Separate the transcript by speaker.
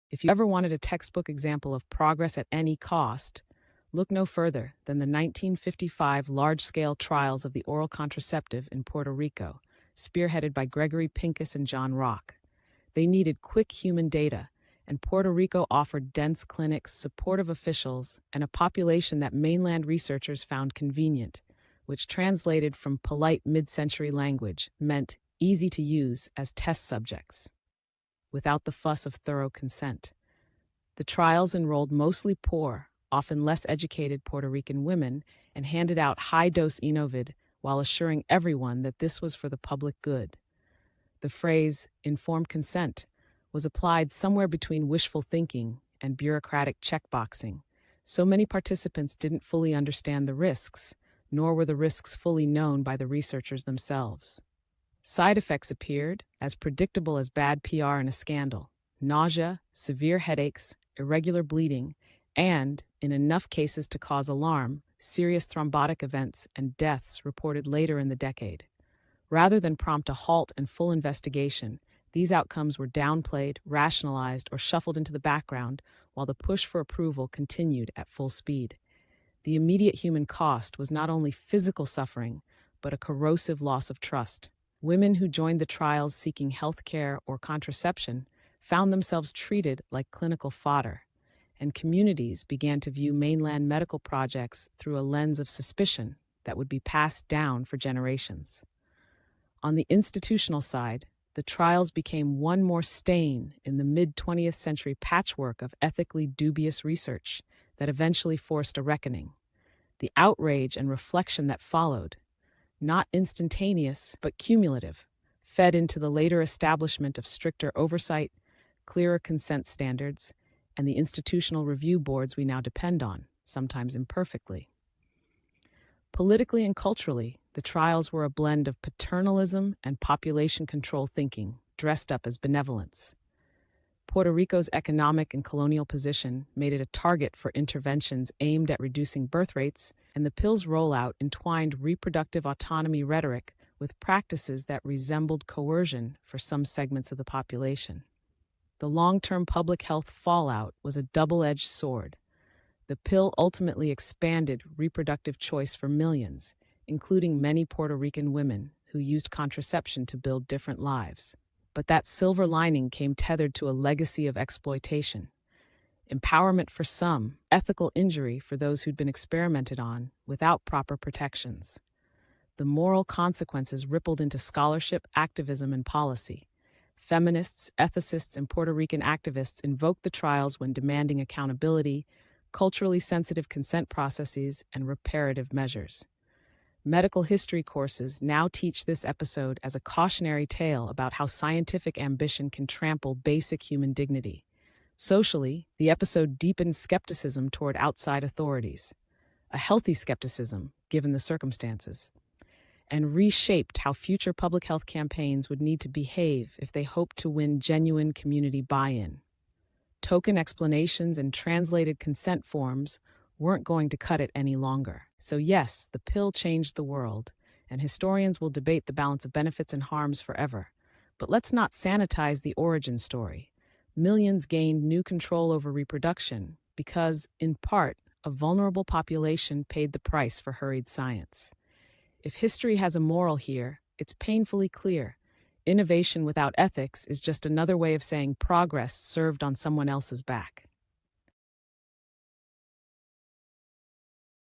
Speaker 1: If you ever wanted a textbook example of progress at any cost, look no further than the 1955 large-scale trials of the oral contraceptive in Puerto Rico, spearheaded by Gregory, Pincus, and John Rock. They needed quick human data, and Puerto Rico offered dense clinics, supportive officials, and a population that mainland researchers found convenient, which translated from polite mid-century language meant easy to use as test subjects, without the fuss of thorough consent. The trials enrolled mostly poor, often less educated Puerto Rican women and handed out high-dose Enovid while assuring everyone that this was for the public good. The phrase, informed consent, was applied somewhere between wishful thinking and bureaucratic checkboxing. So many participants didn't fully understand the risks, nor were the risks fully known by the researchers themselves. Side effects appeared, as predictable as bad PR in a scandal: nausea, severe headaches, irregular bleeding, and, in enough cases to cause alarm, serious thrombotic events and deaths reported later in the decade. Rather than prompt a halt and full investigation, these outcomes were downplayed, rationalized, or shuffled into the background while the push for approval continued at full speed. The immediate human cost was not only physical suffering, but a corrosive loss of trust. Women who joined the trials seeking health care or contraception found themselves treated like clinical fodder, and communities began to view mainland medical projects through a lens of suspicion that would be passed down for generations. On the institutional side, the trials became one more stain in the mid-20th century patchwork of ethically dubious research that eventually forced a reckoning. The outrage and reflection that followed, not instantaneous but cumulative, fed into the later establishment of stricter oversight, clearer consent standards, and the institutional review boards we now depend on, sometimes imperfectly. Politically and culturally, the trials were a blend of paternalism and population control thinking, dressed up as benevolence. Puerto Rico's economic and colonial position made it a target for interventions aimed at reducing birth rates, and the pill's rollout entwined reproductive autonomy rhetoric with practices that resembled coercion for some segments of the population. The long-term public health fallout was a double-edged sword. The pill ultimately expanded reproductive choice for millions, including many Puerto Rican women who used contraception to build different lives. But that silver lining came tethered to a legacy of exploitation. Empowerment for some, ethical injury for those who'd been experimented on without proper protections. The moral consequences rippled into scholarship, activism, and policy. Feminists, ethicists, and Puerto Rican activists invoked the trials when demanding accountability, culturally sensitive consent processes, and reparative measures. Medical history courses now teach this episode as a cautionary tale about how scientific ambition can trample basic human dignity. Socially, the episode deepened skepticism toward outside authorities, a healthy skepticism given the circumstances, and reshaped how future public health campaigns would need to behave if they hoped to win genuine community buy-in. Token explanations and translated consent forms weren't going to cut it any longer. So yes, the pill changed the world, and historians will debate the balance of benefits and harms forever. But let's not sanitize the origin story. Millions gained new control over reproduction because, in part, a vulnerable population paid the price for hurried science. If history has a moral here, it's painfully clear. Innovation without ethics is just another way of saying progress served on someone else's back.